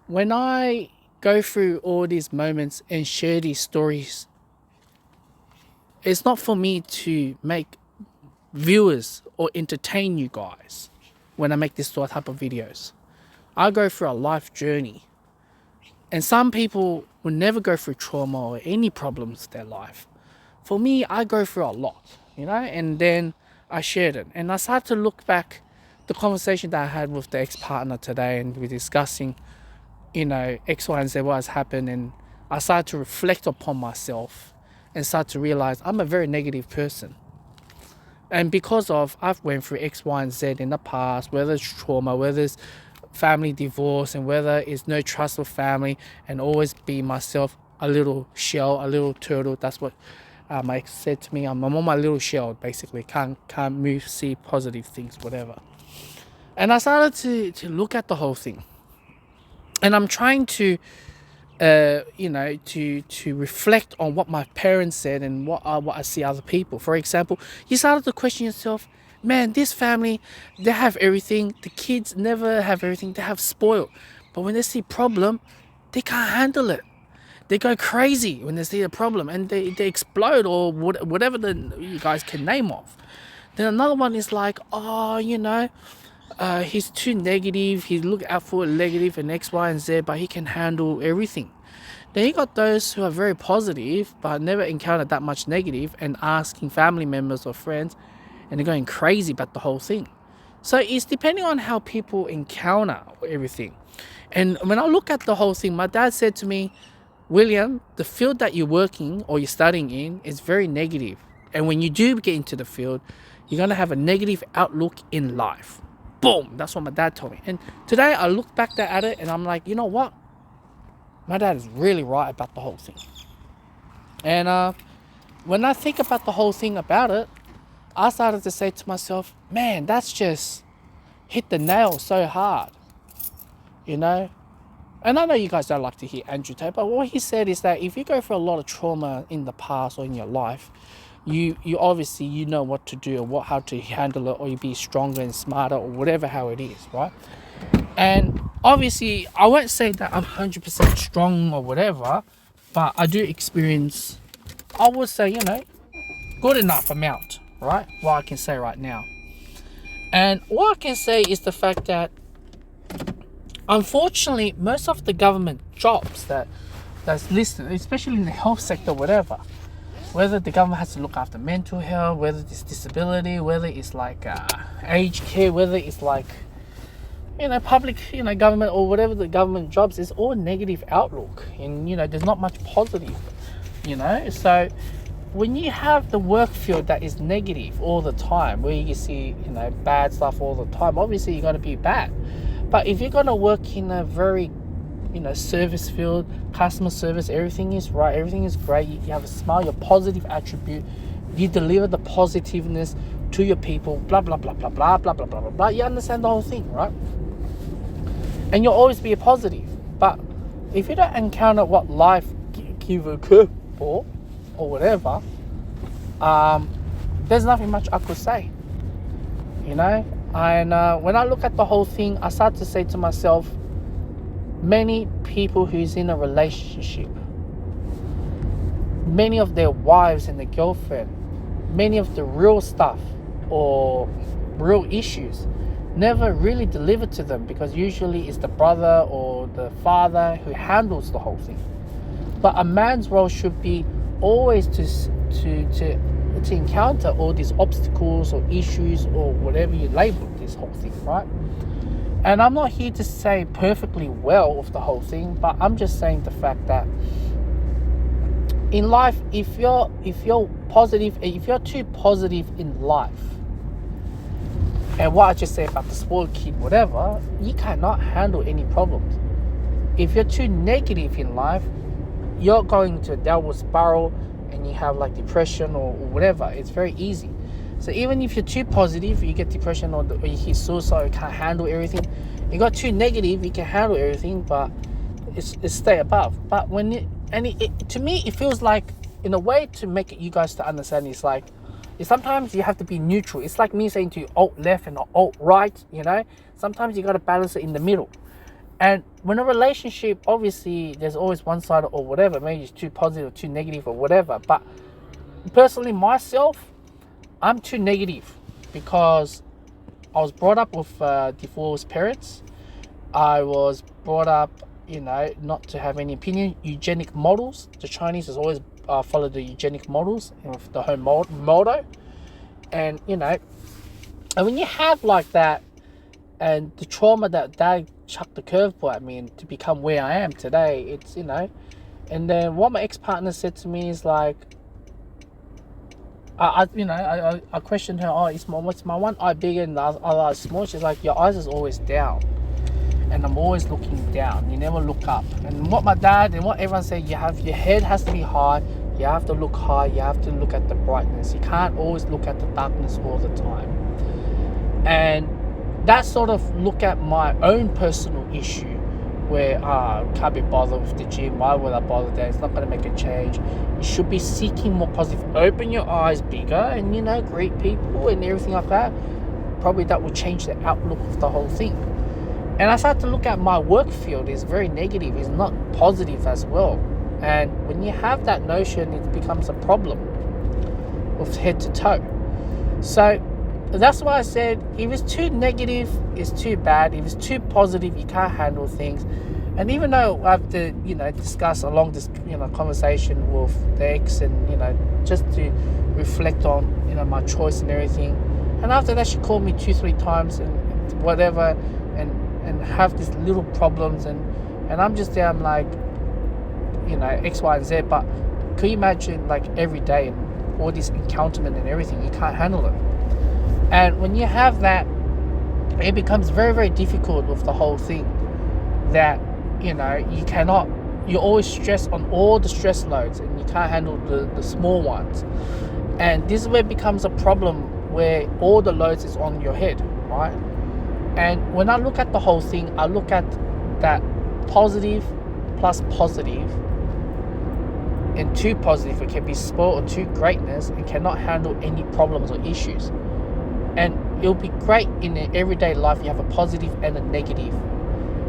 when I go through all these moments and share these stories, it's not for me to make viewers or entertain you guys when I make this type of videos. I go through a life journey. And some people will never go through trauma or any problems in their life. For me, I go through a lot, and then I shared it. And I started to look back the conversation that I had with the ex-partner today, and we're discussing, X, Y, and Z, what has happened. And I started to reflect upon myself and start to realize I'm a very negative person. And because of I've went through X, Y, and Z in the past, whether it's trauma, whether it's family divorce, and whether it's no trust of family, and always be myself, a little shell, a little turtle. That's what my ex said to me. I'm on my little shell, basically. Can't move, see positive things, whatever. And I started to look at the whole thing. And I'm trying to to reflect on what my parents said and what I see other people. For example, you started to question yourself, man, this family, they have everything. The kids never have everything. They have spoiled. But when they see problem, they can't handle it. They go crazy when they see a problem, and they explode, or whatever you guys can name off. Then another one is like, he's too negative. He look out for negative and X, Y, and Z, but he can handle everything. Then you got those who are very positive, but never encountered that much negative, and asking family members or friends, and they're going crazy about the whole thing. So it's depending on how people encounter everything. And when I look at the whole thing, my dad said to me, William, the field that you're working or you're studying in is very negative. And when you do get into the field, you're going to have a negative outlook in life. Boom! That's what my dad told me. And today I look back at it and I'm like, you know what? My dad is really right about the whole thing. And when I think about the whole thing about it, I started to say to myself, man, that's just hit the nail so hard. And I know you guys don't like to hear Andrew Tate, but what he said is that if you go through a lot of trauma in the past or in your life, you obviously know what to do or how to handle it, or you be stronger and smarter, or whatever how it is, right? And obviously, I won't say that I'm 100% strong or whatever, but I do experience, I would say, good enough amount, right? What I can say right now. And what I can say is the fact that, unfortunately, most of the government jobs that's listed, especially in the health sector, whatever, whether the government has to look after mental health, whether it's disability, whether it's like aged care, whether it's like, public, government, or whatever the government jobs, is all negative outlook. And, there's not much positive, So when you have the work field that is negative all the time, where you see, bad stuff all the time, obviously you're going to be bad. But if you're going to work in a very, service field, customer service, everything is right, everything is great, you have a smile, your positive attribute, you deliver the positiveness to your people, blah, blah, blah, blah, blah, blah, blah, blah, blah, blah. You understand the whole thing, right? And you'll always be a positive. But if you don't encounter what life give a curveball or whatever, there's nothing much I could say, And when I look at the whole thing, I start to say to myself, many people who's in a relationship, many of their wives and their girlfriend, many of the real stuff or real issues never really deliver to them, because usually it's the brother or the father who handles the whole thing. But a man's role should be always to encounter all these obstacles or issues or whatever you label this whole thing, right? And I'm not here to say perfectly well of the whole thing, but I'm just saying the fact that in life, if you're positive, if you're too positive in life, and what I just said about the spoiled kid, whatever, you cannot handle any problems. If you're too negative in life, you're going to a downward spiral, and you have like depression or whatever. It's very easy. So even if you're too positive, you get depression, or you hit suicide, you can't handle everything. You got too negative, you can handle everything, but it's stay above. But when to me, it feels like, in a way, to make it you guys to understand, it's like, sometimes you have to be neutral. It's like me saying to you alt left and alt right, Sometimes you got to balance it in the middle. And when a relationship, obviously, there's always one side or whatever. Maybe it's too positive or too negative or whatever. But personally, myself, I'm too negative because I was brought up with divorced parents. I was brought up, not to have any opinion. Eugenic models. The Chinese has always followed the eugenic models of the home motto. And, and when you have like that, and the trauma that dad chucked the curveball at me and to become where I am today, it's, and then what my ex-partner said to me is like, I questioned her, what's my one eye bigger and the other eye small? She's like, your eyes is always down. And I'm always looking down. You never look up. And what my dad and what everyone said, your head has to be high. You have to look high. You have to look at the brightness. You can't always look at the darkness all the time. And that sort of look at my own personal issue where I can't be bothered with the gym. Why would I bother there? It's not going to make a change. You should be seeking more positive. Open your eyes bigger and, greet people and everything like that. Probably that will change the outlook of the whole thing. And I started to look at my work field is very negative. It's not positive as well. And when you have that notion, it becomes a problem with head to toe. So that's why I said, if it's too negative, it's too bad. If it's too positive, you can't handle things. And even though I have to, discuss along this, conversation with the ex and, just to reflect on, my choice and everything. And after that, she called me 2-3 times and whatever, and have these little problems. And I'm just there, I'm like, X, Y, and Z. But can you imagine, like, every day and all this encounterment and everything, you can't handle it. And when you have that, it becomes very, very difficult with the whole thing that, you're always stressed on all the stress loads and you can't handle the small ones. And this is where it becomes a problem where all the loads is on your head, right? And when I look at the whole thing, I look at that positive plus positive and too positive. It can be spoiled or too greatness and cannot handle any problems or issues. And it'll be great in the everyday life. You have a positive and a negative,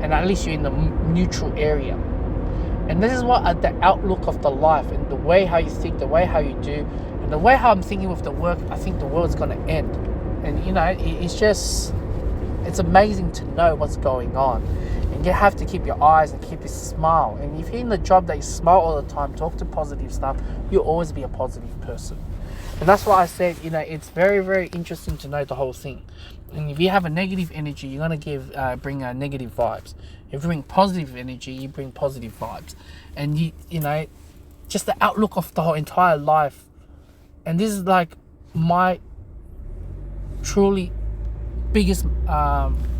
and at least you're in the neutral area. And this is what the outlook of the life and the way how you think, the way how you do, and the way how I'm thinking with the work. I think the world's going to end, and it's amazing to know what's going on. And you have to keep your eyes and keep your smile. And if you're in the job that you smile all the time, talk to positive stuff, you'll always be a positive person. And that's why I said, it's very, very interesting to know the whole thing. And if you have a negative energy, you're going to bring negative vibes. If you bring positive energy, you bring positive vibes. And, just the outlook of the whole entire life. And this is like my truly biggest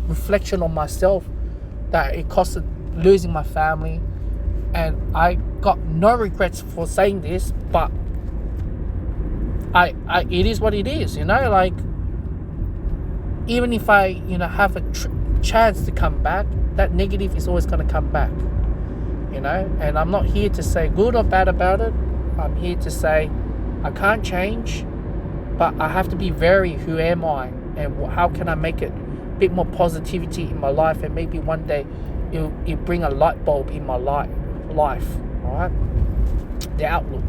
reflection on myself, that it costed losing my family. And I got no regrets for saying this, but it is what it is, like, even if I, have a chance to come back, that negative is always going to come back, and I'm not here to say good or bad about it. I'm here to say I can't change, but I have to be wary, who am I, and how can I make it a bit more positivity in my life, and maybe one day it'll bring a light bulb in my life, all right, the outlook.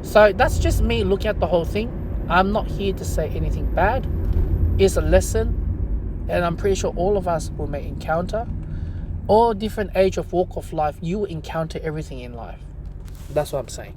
So that's just me looking at the whole thing. I'm not here to say anything bad. It's a lesson, and I'm pretty sure all of us will may encounter. All different age of walk of life, you will encounter everything in life. That's what I'm saying.